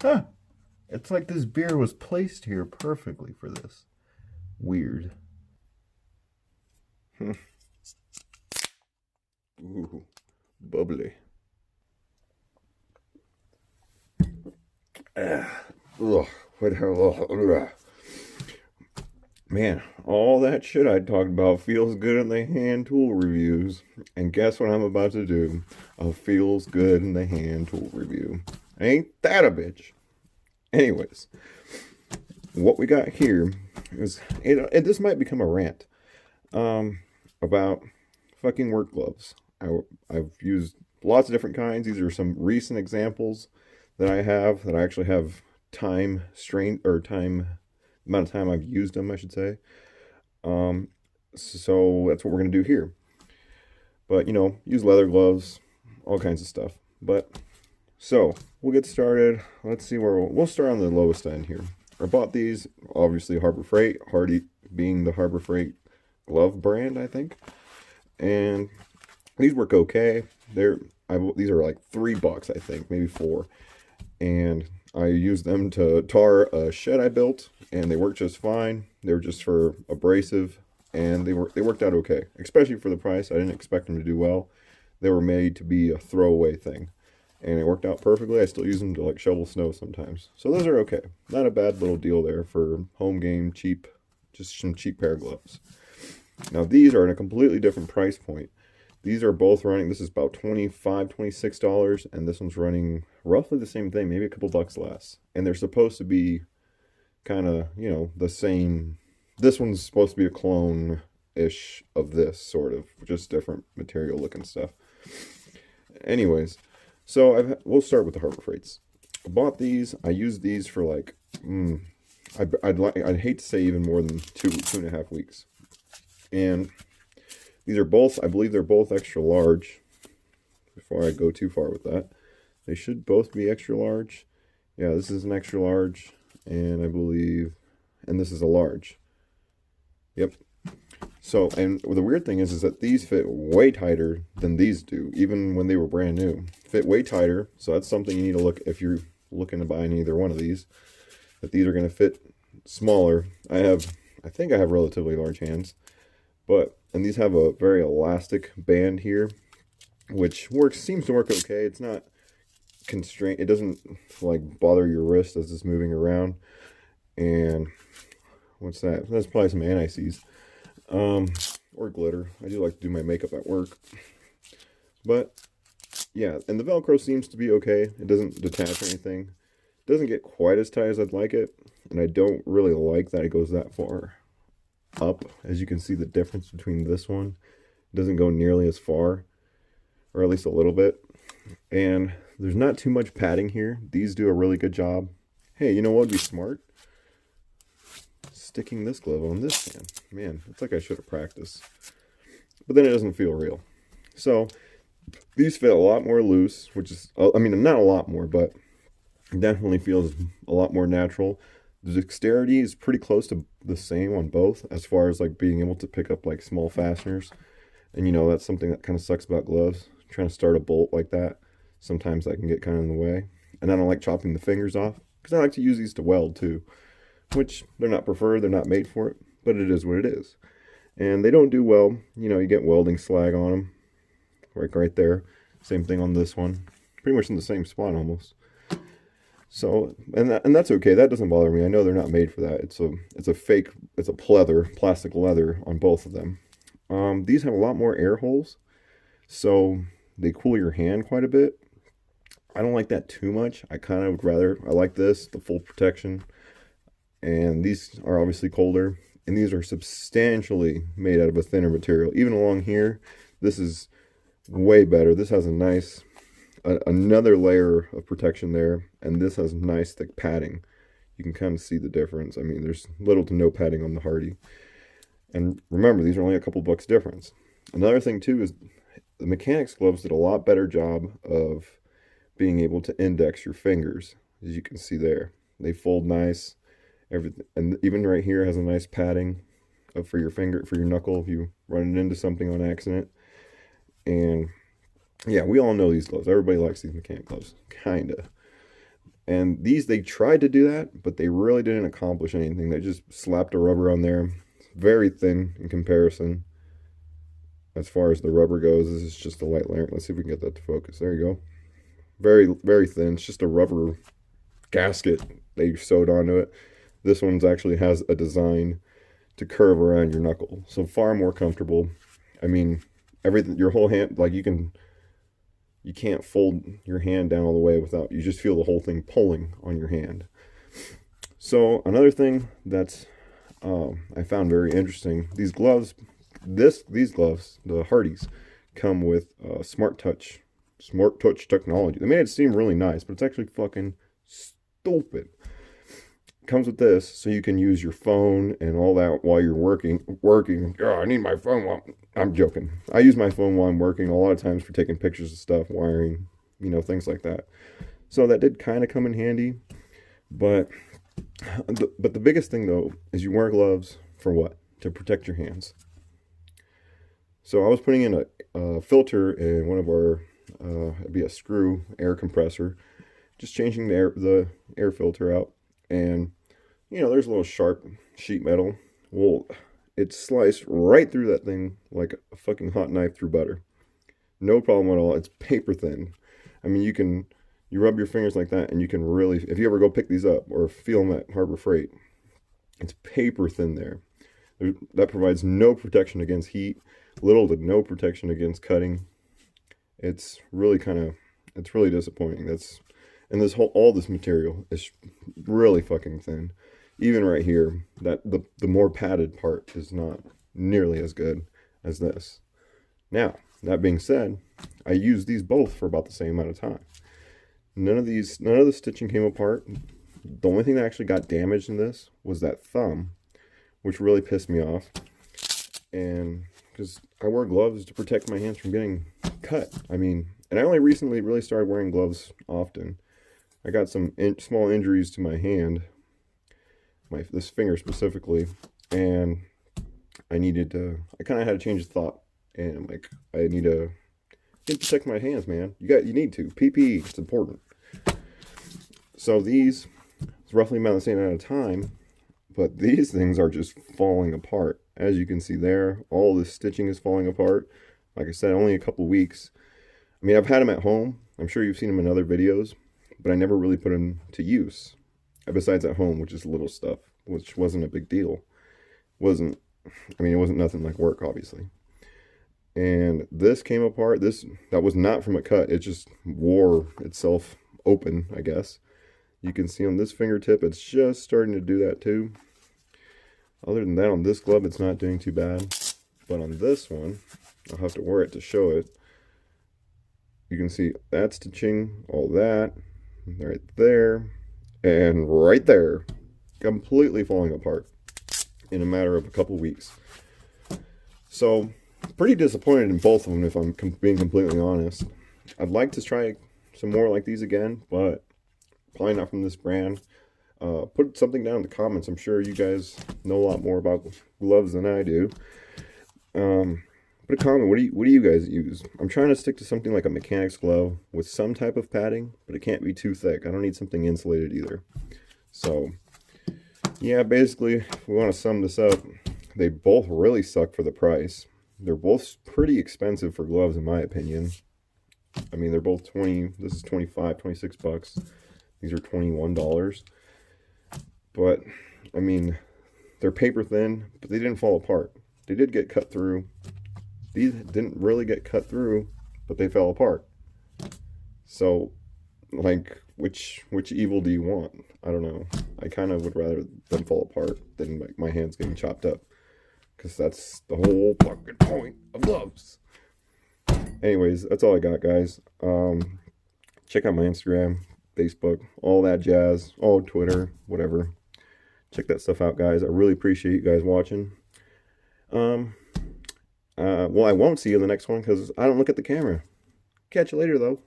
Huh. It's like this beer was placed here perfectly for this. Weird. Ooh, bubbly. Ugh, what hell? Man, all that shit I talked about feels good in the hand tool reviews. And guess what I'm about to do? A feels good in the hand tool review. Ain't that a bitch? Anyways, what we got here is, this might become a rant about fucking work gloves. I've used lots of different kinds. These are some recent examples that I actually have time strain or time amount of time I've used them, I should say. So that's what we're gonna do here. But use leather gloves, all kinds of stuff. But so we'll get started. Let's see where we'll start on the lowest end here. I bought these, obviously Harbor Freight, Hardy being the Harbor Freight glove brand, I think. And these work okay. These are like $3, I think, maybe 4. And I used them to tar a shed I built, and they worked just fine. They were just for abrasive, and they worked out okay, especially for the price. I didn't expect them to do well. They were made to be a throwaway thing, and it worked out perfectly. I still use them to like shovel snow sometimes. So those are okay. Not a bad little deal there for home game, cheap, just some cheap pair of gloves. Now these are in a completely different price point. These are both running, this is about $25, $26, and this one's running roughly the same thing, maybe a couple bucks less. And they're supposed to be kind of, the same. This one's supposed to be a clone-ish of this, sort of, just different material looking stuff. Anyways, so we'll start with the Harbor Freights. I bought these. I used these for like, I'd hate to say even more than 2.5 weeks. And these are both, I believe they're both extra large. Before I go too far with that, they should both be extra large. Yeah, this is an extra large, and I believe, and this is a large. Yep. So, and the weird thing is that these fit way tighter than these do, even when they were brand new. Fit way tighter, so that's something you need to look, if you're looking to buy either one of these, that these are going to fit smaller. I think I have relatively large hands, and these have a very elastic band here, which seems to work okay. It's not constrained. It doesn't like bother your wrist as it's moving around. And what's that? That's probably some anti-seize, or glitter. I do like to do my makeup at work. But yeah, and the Velcro seems to be okay. It doesn't detach or anything. It doesn't get quite as tight as I'd like it, and I don't really like that it goes that far up. As you can see, the difference between this one, it doesn't go nearly as far, or at least a little bit. And there's not too much padding here. These do a really good job. Hey, you know what would be smart? Sticking this glove on this hand. Man, it's like I should have practiced. But then it doesn't feel real. So these fit a lot more loose, which is, I mean, not a lot more, but definitely feels a lot more natural. The dexterity is pretty close to the same on both, as far as like being able to pick up like small fasteners. And that's something that kind of sucks about gloves. Trying to start a bolt like that, sometimes that can get kind of in the way. And I don't like chopping the fingers off, because I like to use these to weld too, which they're not preferred, they're not made for it, but it is what it is. And they don't do well, you get welding slag on them, like right there. Same thing on this one, pretty much in the same spot almost. So, and that's okay. That doesn't bother me. I know they're not made for that. It's a fake, it's a pleather, plastic leather on both of them. These have a lot more air holes, so they cool your hand quite a bit. I don't like that too much. I kind of would rather, I like this, the full protection. And these are obviously colder, and these are substantially made out of a thinner material. Even along here, this is way better. This has a nice, another layer of protection there, and this has nice thick padding. You can kind of see the difference. I mean, there's little to no padding on the Hardy. And remember, these are only a couple bucks difference. Another thing too is the mechanics gloves did a lot better job of being able to index your fingers, as you can see there. They fold nice. Everything, and even right here has a nice padding for your finger, for your knuckle if you run it into something on accident. And yeah, we all know these gloves. Everybody likes these mechanic gloves, kinda. And these, they tried to do that, but they really didn't accomplish anything. They just slapped a rubber on there. Very thin in comparison. As far as the rubber goes, this is just a light layer. Let's see if we can get that to focus. There you go. Very, very thin. It's just a rubber gasket they sewed onto it. This one's actually has a design to curve around your knuckle. So far more comfortable. I mean, everything, your whole hand, like you can't fold your hand down all the way without, you just feel the whole thing pulling on your hand. So another thing that's I found very interesting, these gloves, these gloves, the Hardys, come with Smart Touch technology. They made it seem really nice, but it's actually fucking stupid. Comes with this, so you can use your phone and all that while you're working. Oh, I need my phone while I'm joking. I use my phone while I'm working a lot of times for taking pictures of stuff, wiring, things like that. So that did kind of come in handy. But the biggest thing though is you wear gloves for what? To protect your hands. So I was putting in a filter in one of our it'd be a screw air compressor, just changing the air filter out, and there's a little sharp sheet metal. Well, it sliced right through that thing like a fucking hot knife through butter. No problem at all. It's paper thin. I mean, you rub your fingers like that and you can really, if you ever go pick these up or feel them at Harbor Freight, it's paper thin there. That provides no protection against heat, little to no protection against cutting. It's really it's really disappointing. And all this material is really fucking thin. Even right here, that the more padded part is not nearly as good as this. Now, that being said, I used these both for about the same amount of time. None of the stitching came apart. The only thing that actually got damaged in this was that thumb, which really pissed me off. And because I wear gloves to protect my hands from getting cut. I mean, and I only recently really started wearing gloves often. I got some small injuries to my hand, this finger specifically, and I kind of had to change of thought, and I'm like, I need to protect my hands, man. You need to. PPE, it's important. So these, it's roughly about the same amount of time, but these things are just falling apart. As you can see there, all this stitching is falling apart. Like I said, only a couple weeks. I mean, I've had them at home. I'm sure you've seen them in other videos, but I never really put them to use. Besides at home, which is little stuff, which wasn't a big deal. It wasn't nothing like work, obviously. And this came apart. That was not from a cut. It just wore itself open, I guess. You can see on this fingertip, it's just starting to do that too. Other than that, on this glove, it's not doing too bad. But on this one, I'll have to wear it to show it. You can see that stitching, all that, right there. And right there, completely falling apart in a matter of a couple weeks. So, pretty disappointed in both of them, if I'm being completely honest. I'd like to try some more like these again, but probably not from this brand. Put something down in the comments. I'm sure you guys know a lot more about gloves than I do. Put a comment. What do you guys use? I'm trying to stick to something like a mechanic's glove with some type of padding, but it can't be too thick. I don't need something insulated either. So, yeah, basically, if we want to sum this up, they both really suck for the price. They're both pretty expensive for gloves, in my opinion. I mean, they're both 20. This is 25, 26 bucks. These are $21. But, I mean, they're paper thin, but they didn't fall apart. They did get cut through. These didn't really get cut through, but they fell apart. So, like, which evil do you want? I don't know. I kind of would rather them fall apart than like my hands getting chopped up, because that's the whole fucking point of gloves. Anyways, that's all I got, guys. Check out my Instagram, Facebook, all that jazz, all Twitter, whatever. Check that stuff out, guys. I really appreciate you guys watching. Well, I won't see you in the next one because I don't look at the camera. Catch you later, though.